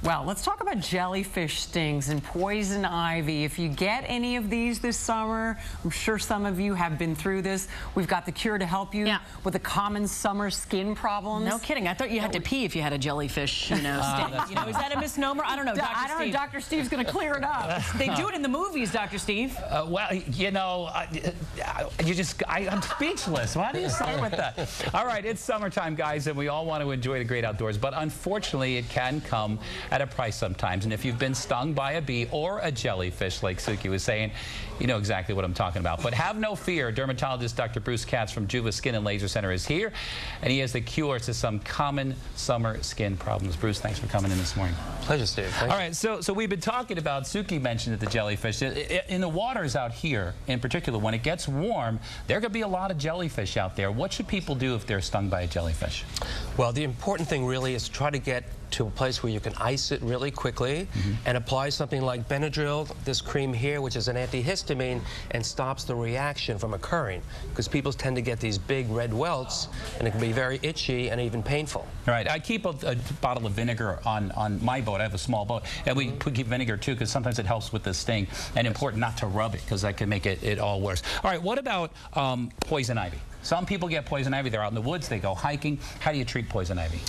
Well, let's talk about jellyfish stings and poison ivy. If you get any of these this summer, I'm sure some of you have been through this. We've got the cure to help you with the common summer skin problems. No kidding. I thought you had to pee if you had a jellyfish, sting. Is that a misnomer? I don't know, Dr. I don't know. Dr. Steve's going to clear it up. They do it in the movies, Dr. Steve. Well, I'm speechless. Why do you start with that? All right, it's summertime, guys, and we all want to enjoy the great outdoors, but unfortunately, it can come at a price sometimes. And if you've been stung by a bee or a jellyfish, like Suki was saying, you know exactly what I'm talking about. But have no fear. Dermatologist Dr. Bruce Katz from Juva Skin and Laser Center is here, and he has the cure to some common summer skin problems. Bruce, thanks for coming in this morning. Pleasure, Steve. All right, so we've been talking about, Suki mentioned it, the jellyfish. In the waters out here, in particular, when it gets warm, there could be a lot of jellyfish out there. What should people do if they're stung by a jellyfish? Well, the important thing really is to try to get to a place where you can ice it really quickly and apply something like Benadryl, this cream here, which is an antihistamine, and stops the reaction from occurring, because people tend to get these big red welts, and it can be very itchy and even painful. Right. I keep a bottle of vinegar on my boat. I have a small boat, and we keep vinegar too, because sometimes it helps with the sting, and important not to rub it, because that can make it all worse. All right, what about poison ivy? Some people get poison ivy. They're out in the woods. They go hiking. How do you treat poison ivy?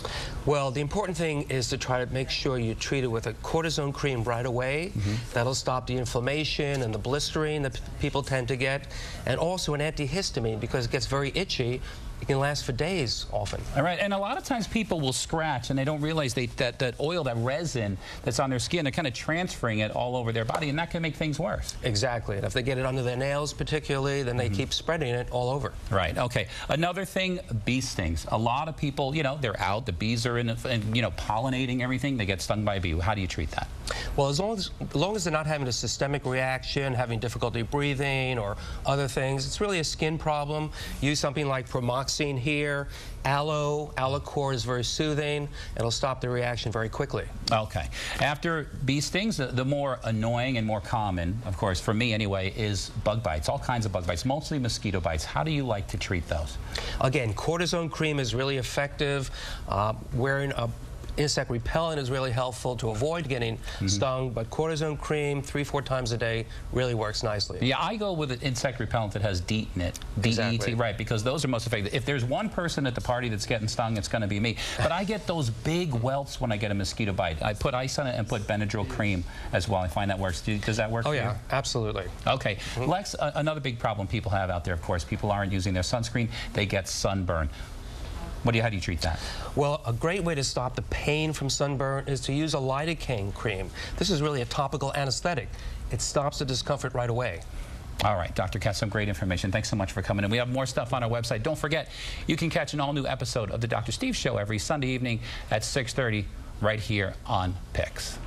Well, the important thing is to try to make sure you treat it with a cortisone cream right away. That'll stop the inflammation and the blistering that people tend to get. And also an antihistamine, because it gets very itchy. It can last for days often. All right, and a lot of times people will scratch and they don't realize that oil, that resin that's on their skin, they're kind of transferring it all over their body, and that can make things worse. Exactly, and if they get it under their nails particularly, then they keep spreading it all over. Right, okay. Another thing, bee stings. A lot of people, they're out, the bees are pollinating everything, they get stung by a bee. How do you treat that? Well, as long as they're not having a systemic reaction, having difficulty breathing or other things, it's really a skin problem. Use something like Pramoxine here. Aloe Core is very soothing. It'll stop the reaction very quickly. Okay. After bee stings, the more annoying and more common, of course, for me anyway, is bug bites. All kinds of bug bites, mostly mosquito bites. How do you like to treat those? Again, cortisone cream is really effective. Wearing a insect repellent is really helpful to avoid getting stung, but cortisone cream 3-4 times a day really works nicely. Yeah, I go with an insect repellent that has DEET in it. D-E-E-T, right, because those are most effective. If there's one person at the party that's getting stung, it's going to be me. But I get those big welts when I get a mosquito bite. I put ice on it and put Benadryl cream as well. I find that works. Does that work for you? Oh, yeah, absolutely. Okay. Lex, another big problem people have out there, of course, people aren't using their sunscreen. They get sunburn. How do you treat that? Well, a great way to stop the pain from sunburn is to use a lidocaine cream. This is really a topical anesthetic. It stops the discomfort right away. All right, Dr. Katz, some great information. Thanks so much for coming in. We have more stuff on our website. Don't forget, you can catch an all-new episode of the Dr. Steve Show every Sunday evening at 6:30 right here on PIX.